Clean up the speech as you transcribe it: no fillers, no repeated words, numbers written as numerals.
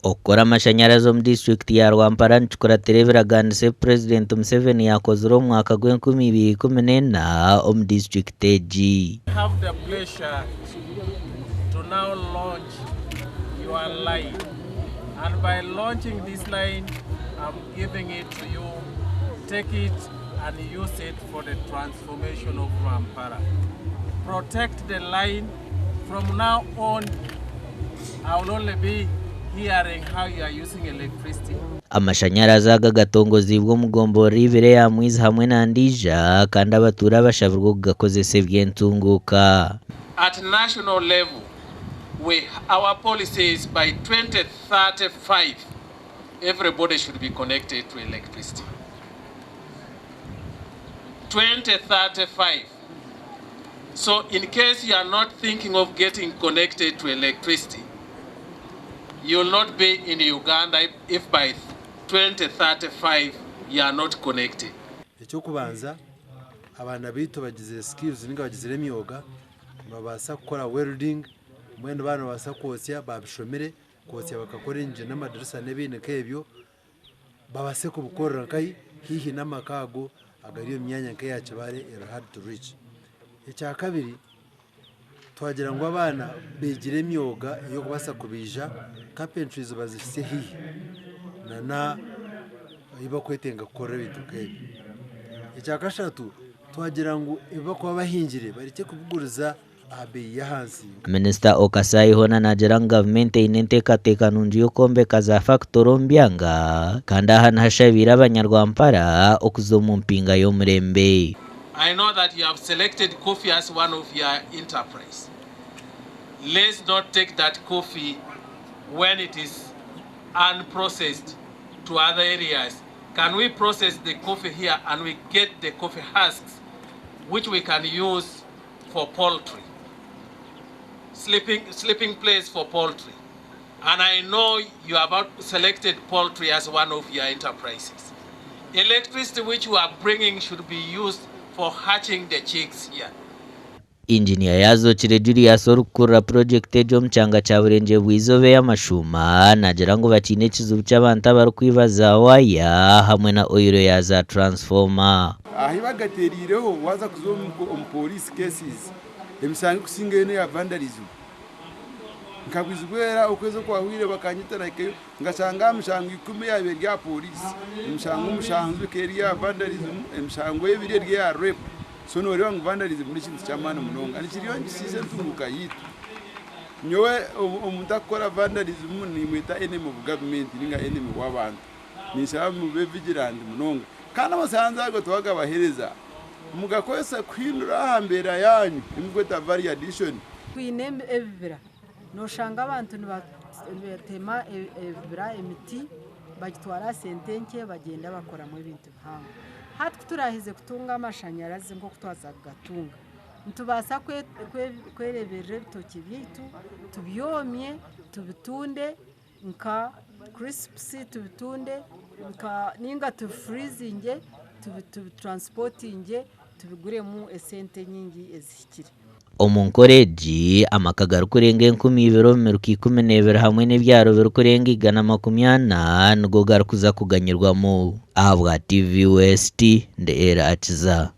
okora amashanyarazi mu district ya Rwampara nchukura tereberaganise President Museveni yakozero mwaka gw'2014 mu district eji. Have the pleasure to now launch your line, and by launching this line I'm giving it to you. Take it and use it for the transformation of Rwampara. Protect the line. From now on I will only be hearing how you are using electricity. Amashanyarazi agatongozi bwo mugombo rivere ya mwizi hamwe na ndija kandi abatura bashavirwa kugakozese byentunguka. At national level, our policy is by 2035 everybody should be connected to electricity. 2035. So in case you are not thinking of getting connected to electricity, you will not be in Uganda if by 2035 you are not connected. Icyokubanza abana bito bagize skills ninga bagize emyoga babasa gukora welding mwene bana basa kosya babishomere kosya bakakora inje n'amadirisa n'ebine kebyo babase kubukorera kai hihi n'amakago agariyo myanya nkayacu bare hard to reach. Icya kabiri twagira ngo abana begire emyoga yo kubasa kubija carpentries bazifise hihi na iba kwetenga gukora ibintu kebyo. Icya gatatu twagira ngo iba kuba bahingire bareke kubuguriza abe yahansi. Minister Okasayi hona najera government inentekateka nunji yokombeka za factory mbyanga kanda hana hashabira abanyarwampara okuzomu mpinga y'omurembe. I know that you have selected coffee as one of your enterprise. Let's not take that coffee when it is unprocessed to other areas. Can we process the coffee here and we get the coffee husks which we can use for poultry, sleeping place for poultry. And I know you have selected poultry as one of your enterprises. Electricity which you are bringing should be used for hatching the chicks here. Engineer yazo chirejuri yasorukura project ejo mchanga cha burenje bwizobe y'amashuma nagira ngo bakine kizubu cy'abantu barukwibaza waya hamwe na oil ya za transformer. Ahibagaterireho waza kuzomu police cases emisanga kusingene ya vandalism nkabizwera ukwezo kwa hwire bakanyitana ke ngasanga amushango 10 yabiri ya police umushango keri ya vandalism emishango ebiri ya rape sono rero ngo vandalism muri kintu cyamana munonga ari kiriyo ngisize ntunguka yitu nyowe umuntu akora vandalism ni mwita enemy of government ninga enemy w'abantu nisaba mu be vigilant munonga kana basanza ngo twaga bahereza mugakosa kwindura hambera yanyu imugweta variation kwinembe evira no shanga abantu batema evira emiti bagitwara sentenke bagenda bakora mu bintu hanga hatwe turahize kutunga amashanyarazi ngo kutwaza gatunga ntubasa kwerebere bitoki bitu tubyomye tubitunde nka crisps tubitunde nka ninga tu freezinge transportinge tubigure mu esente nyingi ezikire. Omunkoreji Amaka garikurenga 10,000 hamwe n'ibyaro birukurenga 180 nugo garukuza kuganyirwamo ahabwa TV West ndeera akiza.